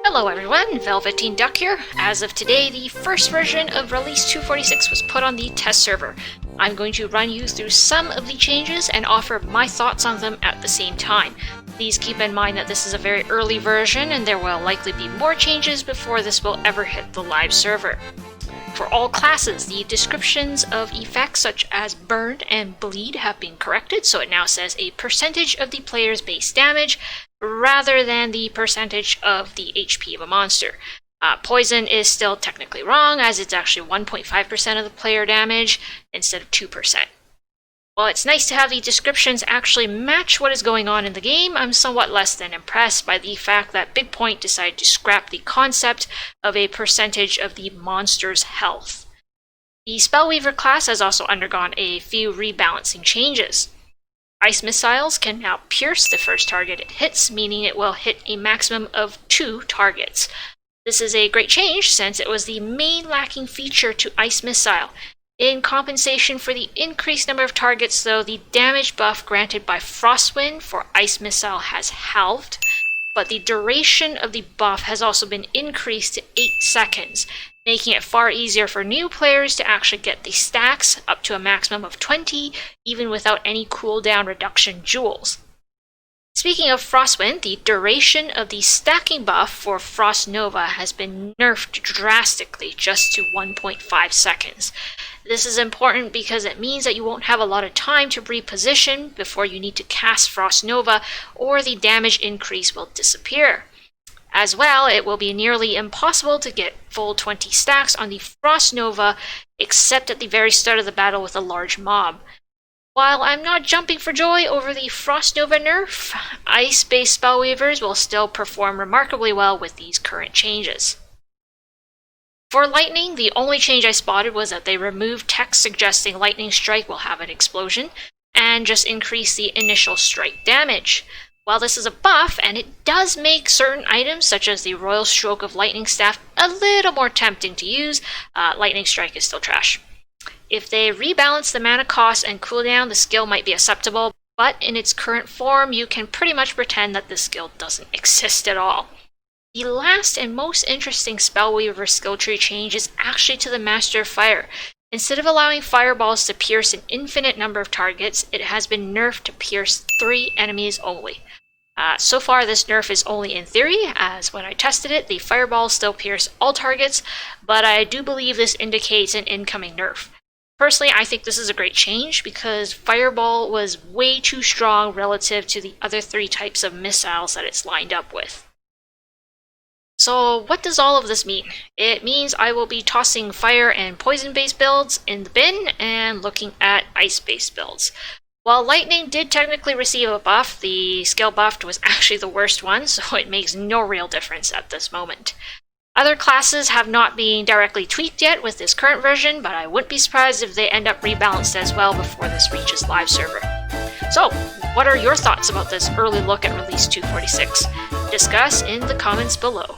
Hello everyone, velveteenduck here. As of today, the first version of Release 246 was put on the test server. I'm going to run you through some of the changes and offer my thoughts on them at the same time. Please keep in mind that this is a very early version and there will likely be more changes before this will ever hit the live server. For all classes, the descriptions of effects such as burn and bleed have been corrected, so it now says a percentage of the player's base damage rather than the percentage of the HP of a monster. Poison is still technically wrong, as it's actually 1.5% of the player damage instead of 2%. While it's nice to have the descriptions actually match what is going on in the game, I'm somewhat less than impressed by the fact that Big Point decided to scrap the concept of a percentage of the monster's health. The Spellweaver class has also undergone a few rebalancing changes. Ice missiles can now pierce the first target it hits, meaning it will hit a maximum of 2 targets. This is a great change since it was the main lacking feature to Ice Missile. In compensation for the increased number of targets, though, the damage buff granted by Frostwind for Ice Missile has halved, but the duration of the buff has also been increased to 8 seconds, making it far easier for new players to actually get the stacks up to a maximum of 20, even without any cooldown reduction jewels. Speaking of Frostwind, the duration of the stacking buff for Frost Nova has been nerfed drastically, just to 1.5 seconds. This is important because it means that you won't have a lot of time to reposition before you need to cast Frost Nova, or the damage increase will disappear. As well, it will be nearly impossible to get full 20 stacks on the Frost Nova, except at the very start of the battle with a large mob. While I'm not jumping for joy over the Frost Nova nerf, Ice-based Spellweavers will still perform remarkably well with these current changes. For Lightning, the only change I spotted was that they removed text suggesting Lightning Strike will have an explosion, and just increase the initial strike damage. While this is a buff, and it does make certain items, such as the Royal Stroke of Lightning Staff, a little more tempting to use, Lightning Strike is still trash. If they rebalance the mana cost and cooldown, the skill might be acceptable, but in its current form, you can pretty much pretend that this skill doesn't exist at all. The last and most interesting Spellweaver skill tree change is actually to the Master of Fire. Instead of allowing fireballs to pierce an infinite number of targets, it has been nerfed to pierce 3 enemies only. So far, this nerf is only in theory, as when I tested it, the fireballs still pierce all targets, but I do believe this indicates an incoming nerf. Personally, I think this is a great change because Fireball was way too strong relative to the other 3 types of missiles that it's lined up with. So what does all of this mean? It means I will be tossing fire and poison-based builds in the bin and looking at ice-based builds. While Lightning did technically receive a buff, the skill buffed was actually the worst one, so it makes no real difference at this moment. Other classes have not been directly tweaked yet with this current version, but I wouldn't be surprised if they end up rebalanced as well before this reaches live server. So, what are your thoughts about this early look at Release 246? Discuss in the comments below.